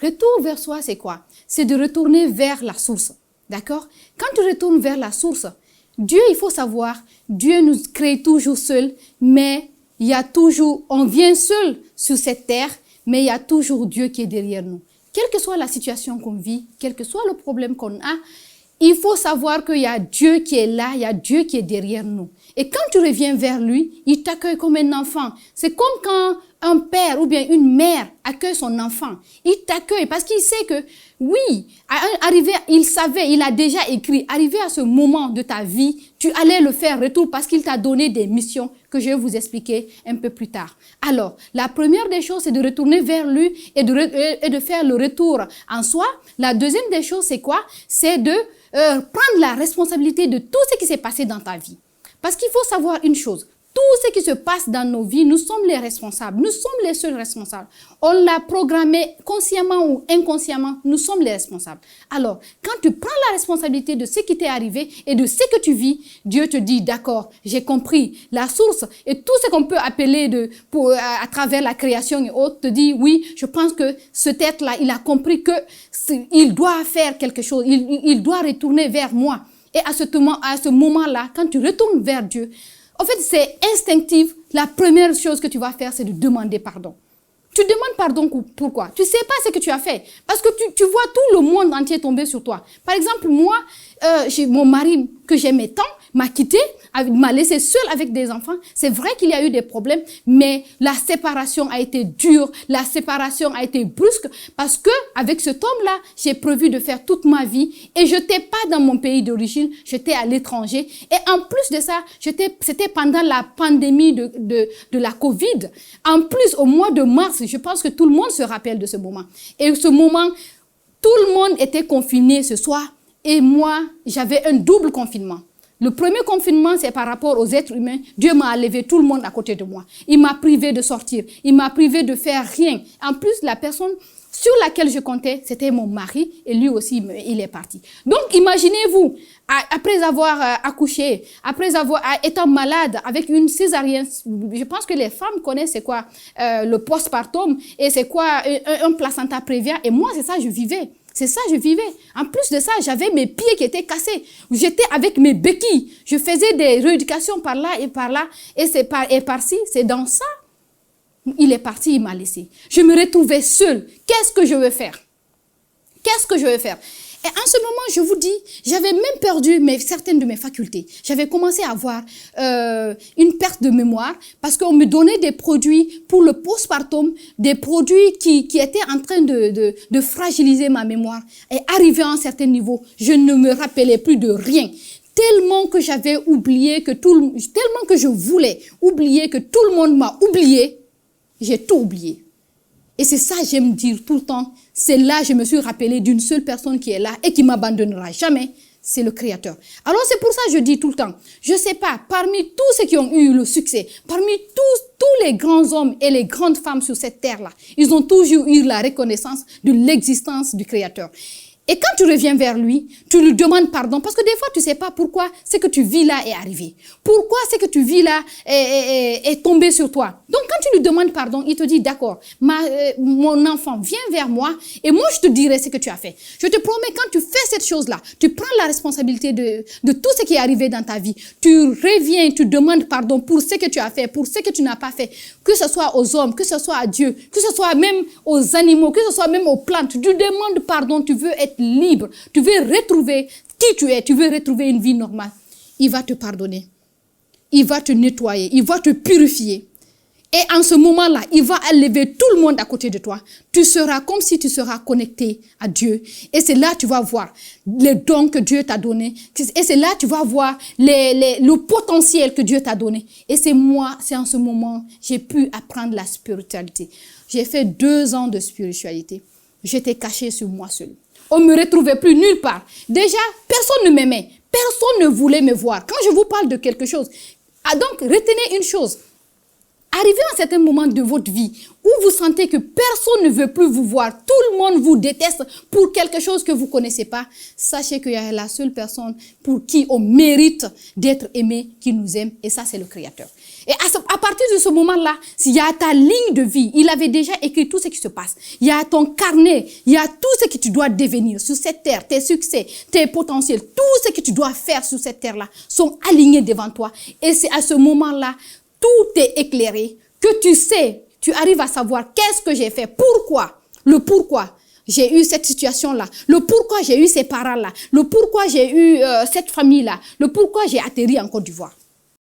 Retour vers soi, c'est quoi? C'est de retourner vers la source. D'accord? Quand tu retournes vers la source, Dieu, il faut savoir, Dieu nous crée toujours seul, mais il y a toujours, on vient seul sur cette terre, mais il y a toujours Dieu qui est derrière nous. Quelle que soit la situation qu'on vit, quel que soit le problème qu'on a, il faut savoir qu'il y a Dieu qui est là, il y a Dieu qui est derrière nous. Et quand tu reviens vers lui, il t'accueille comme un enfant. C'est comme quand un père ou bien une mère accueille son enfant. Il t'accueille parce qu'il sait que, oui, il a déjà écrit, arrivé à ce moment de ta vie, tu allais le faire retour parce qu'il t'a donné des missions que je vais vous expliquer un peu plus tard. Alors, la première des choses, c'est de retourner vers lui et de faire le retour en soi. La deuxième des choses, c'est quoi? C'est de prendre la responsabilité de tout ce qui s'est passé dans ta vie. Parce qu'il faut savoir une chose, tout ce qui se passe dans nos vies, nous sommes les responsables, nous sommes les seuls responsables. On l'a programmé consciemment ou inconsciemment, nous sommes les responsables. Alors, quand tu prends la responsabilité de ce qui t'est arrivé et de ce que tu vis, Dieu te dit, d'accord, j'ai compris, la source et tout ce qu'on peut appeler à travers la création et autres, te dit, oui, je pense que cet être-là, il a compris que il doit faire quelque chose, il doit retourner vers moi. Et à ce moment-là, quand tu retournes vers Dieu, en fait, c'est instinctif. La première chose que tu vas faire, c'est de demander pardon. Tu demandes pardon pourquoi? Tu sais pas ce que tu as fait. Parce que tu vois tout le monde entier tomber sur toi. Par exemple, moi, mon mari que j'aimais tant m'a quitté, m'a laissé seule avec des enfants. C'est vrai qu'il y a eu des problèmes, mais la séparation a été dure, la séparation a été brusque parce que avec cet homme-là, j'ai prévu de faire toute ma vie et je n'étais pas dans mon pays d'origine, j'étais à l'étranger. Et en plus de ça, c'était pendant la pandémie de la Covid. En plus, au mois de mars, je pense que tout le monde se rappelle de ce moment. Et ce moment, tout le monde était confiné ce soir et moi, j'avais un double confinement. Le premier confinement, c'est par rapport aux êtres humains. Dieu m'a enlevé tout le monde à côté de moi. Il m'a privé de sortir. Il m'a privé de faire rien. En plus, la personne sur laquelle je comptais, c'était mon mari. Et lui aussi, il est parti. Donc, imaginez-vous, après avoir accouché, étant malade avec une césarienne, je pense que les femmes connaissent c'est quoi le postpartum et c'est quoi un placenta prévia. Et moi, c'est ça, je vivais. C'est ça, je vivais. En plus de ça, j'avais mes pieds qui étaient cassés. J'étais avec mes béquilles. Je faisais des rééducations par là. Et c'est par-ci, c'est dans ça. Il est parti, il m'a laissé. Je me retrouvais seule. Qu'est-ce que je veux faire? Qu'est-ce que je veux faire? Et en ce moment, je vous dis, j'avais même perdu certaines de mes facultés. J'avais commencé à avoir une perte de mémoire parce qu'on me donnait des produits pour le postpartum, des produits qui étaient en train de fragiliser ma mémoire. Et arrivé à un certain niveau, je ne me rappelais plus de rien. Tellement que j'avais oublié tellement que je voulais oublier que tout le monde m'a oublié, j'ai tout oublié. Et c'est ça, j'aime dire tout le temps, c'est là je me suis rappelé d'une seule personne qui est là et qui m'abandonnera jamais, c'est le Créateur. Alors c'est pour ça que je dis tout le temps, je sais pas, parmi tous ceux qui ont eu le succès, parmi tous les grands hommes et les grandes femmes sur cette terre-là, ils ont toujours eu la reconnaissance de l'existence du Créateur. Et quand tu reviens vers lui, tu lui demandes pardon parce que des fois, tu sais pas pourquoi ce que tu vis là est arrivé. Pourquoi ce que tu vis là est tombé sur toi. Donc, quand tu lui demandes pardon, il te dit, d'accord, mon enfant, viens vers moi et moi, je te dirai ce que tu as fait. Je te promets, quand tu fais cette chose-là, tu prends la responsabilité de tout ce qui est arrivé dans ta vie. Tu reviens, tu demandes pardon pour ce que tu as fait, pour ce que tu n'as pas fait. Que ce soit aux hommes, que ce soit à Dieu, que ce soit même aux animaux, que ce soit même aux plantes. Tu demandes pardon, tu veux être libre, tu veux retrouver qui tu es, tu veux retrouver une vie normale. Il va te pardonner, il va te nettoyer, il va te purifier. Et en ce moment-là, il va enlever tout le monde à côté de toi. Tu seras comme si tu seras connecté à Dieu. Et c'est là que tu vas voir les dons que Dieu t'a donnés. Et c'est là que tu vas voir le potentiel que Dieu t'a donné. Et c'est en ce moment, j'ai pu apprendre la spiritualité. J'ai fait 2 ans de spiritualité. J'étais cachée sur moi seule. On ne me retrouvait plus nulle part. Déjà, personne ne m'aimait. Personne ne voulait me voir. Quand je vous parle de quelque chose, donc retenez une chose. Arrivé à un certain moment de votre vie où vous sentez que personne ne veut plus vous voir, tout le monde vous déteste pour quelque chose que vous ne connaissez pas, sachez qu'il y a la seule personne pour qui on mérite d'être aimé, qui nous aime, et ça c'est le Créateur. Et à partir de ce moment-là, il y a ta ligne de vie, il avait déjà écrit tout ce qui se passe. Il y a ton carnet, il y a tout ce que tu dois devenir sur cette terre, tes succès, tes potentiels, tout ce que tu dois faire sur cette terre-là sont alignés devant toi. Et c'est à ce moment-là, tout est éclairé, que tu sais, tu arrives à savoir qu'est-ce que j'ai fait, pourquoi, le pourquoi j'ai eu cette situation-là, le pourquoi j'ai eu ces parents-là, le pourquoi j'ai eu cette famille-là, le pourquoi j'ai atterri en Côte d'Ivoire.